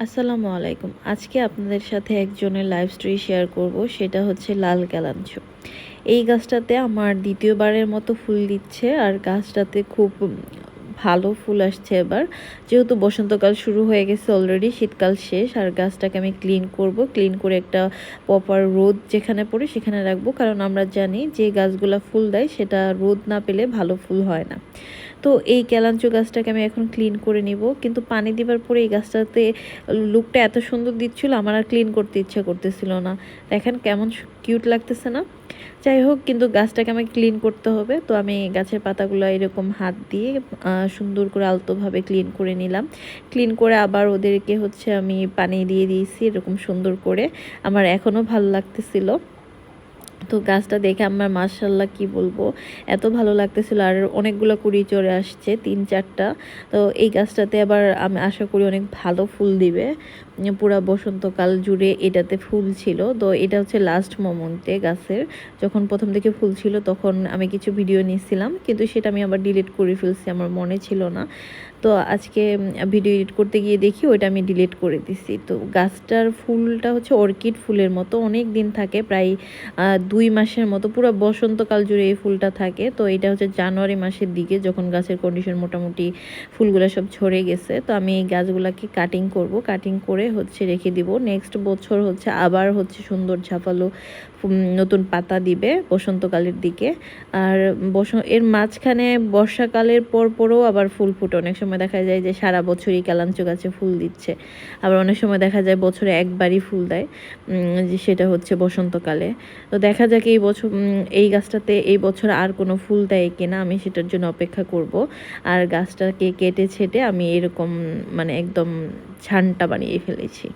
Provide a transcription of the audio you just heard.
আসসালামু আলাইকুম। আজকে আপনাদের সাথে একজনের লাইফ স্টোরি শেয়ার করব, সেটা হচ্ছে লাল কালাঞ্চু। এই গাছটাতে আমার দ্বিতীয়বারের মতো ফুল দিচ্ছে, আর গাছটাতে খুব ভালো ফুল আসছে এবার। যেহেতু বসন্তকাল শুরু হয়ে গেছে, অলরেডি শীতকাল শেষ, আর গাছটাকে আমি ক্লিন করব। ক্লিন করে একটা প্রপার রোদ যেখানে পড়ে সেখানে রাখবো, কারণ আমরা জানি যে গাছগুলা ফুল দেয় সেটা রোদ না পেলে ভালো ফুল হয় না। তো এই কেলাঞ্চু গাছটাকে আমি এখন ক্লিন করে নিব, কিন্তু পানি দিবার পরে এই গাছটাতে লুকটা এত সুন্দর দিচ্ছিল, আমার আর ক্লিন করতে ইচ্ছা করতেছিল না। দেখেন কেমন কিউট লাগতেছে না? যাই হোক, কিন্তু গাছটাকে আমাকে ক্লিন করতে হবে। তো আমি গাছের পাতাগুলো এরকম হাত দিয়ে সুন্দর করে আলতোভাবে ক্লিন করে নিলাম। ক্লিন করে আবার ওদেরকে আমি পানি দিয়ে দিয়েছি এরকম সুন্দর করে। আমার এখনও ভালো লাগতেছিল। তো গাছটা দেখে আমার মাশাআল্লাহ কি বলবো, এত ভালো লাগতেছিল। আর অনেকগুলো কুড়ি চড়ে আসছে, 3-4টা। তো এই গাছটাতে আবার আমি আশা করি অনেক ভালো ফুল দিবে। পুরা বসন্তকাল জুড়ে এটাতে ফুল ছিল। তো এটা হচ্ছে লাস্ট মোমেন্টে গাছের, যখন প্রথম থেকে ফুল ছিল তখন আমি কিছু ভিডিও নিয়েছিলাম, কিন্তু সেটা আমি আবার ডিলিট করে ফেলছি, আমার মনে ছিল না। তো আজকে ভিডিও এডিট করতে গিয়ে দেখি ওইটা আমি ডিলিট করে দিছি। তো গাছটার ফুলটা হচ্ছে অর্কিড ফুলের মতো, অনেক দিন থাকে, প্রায় 2 মাসের মতো, পুরো বসন্তকাল জুড়ে এই ফুলটা থাকে। তো এটা হচ্ছে জানুয়ারি মাসের দিকে, যখন গাছের কন্ডিশন মোটামুটি ফুলগুলো সব ঝরে গেছে। তো আমি এই গাছগুলোকে কাটিং করব, কাটিং করে রেখে দিব। নেক্সট বছর আবার সুন্দর ঝাপালো নতুন পাতা দিবে বসন্তকালের দিকে। আর এর মাঝখানে বর্ষাকালের পরও আবার ফুল ফুটে। অনেক সময় দেখা যায় যে সারা বছরই কালাঞ্চু গাছে ফুল দিচ্ছে, আবার অনেক সময় দেখা যায় বছরে একবারই ফুল দেয়, যে সেটা হচ্ছে বসন্তকালে। তো দেখা যাক এই বছর এই গাছটাতে এই বছর আর কোনো ফুল দেয় কিনা, আমি সেটার জন্য অপেক্ষা করব। আর গাছটাকে কেটে ছেটে আমি এরকম একদম ঝান্টা বানিয়ে ফেলেছি।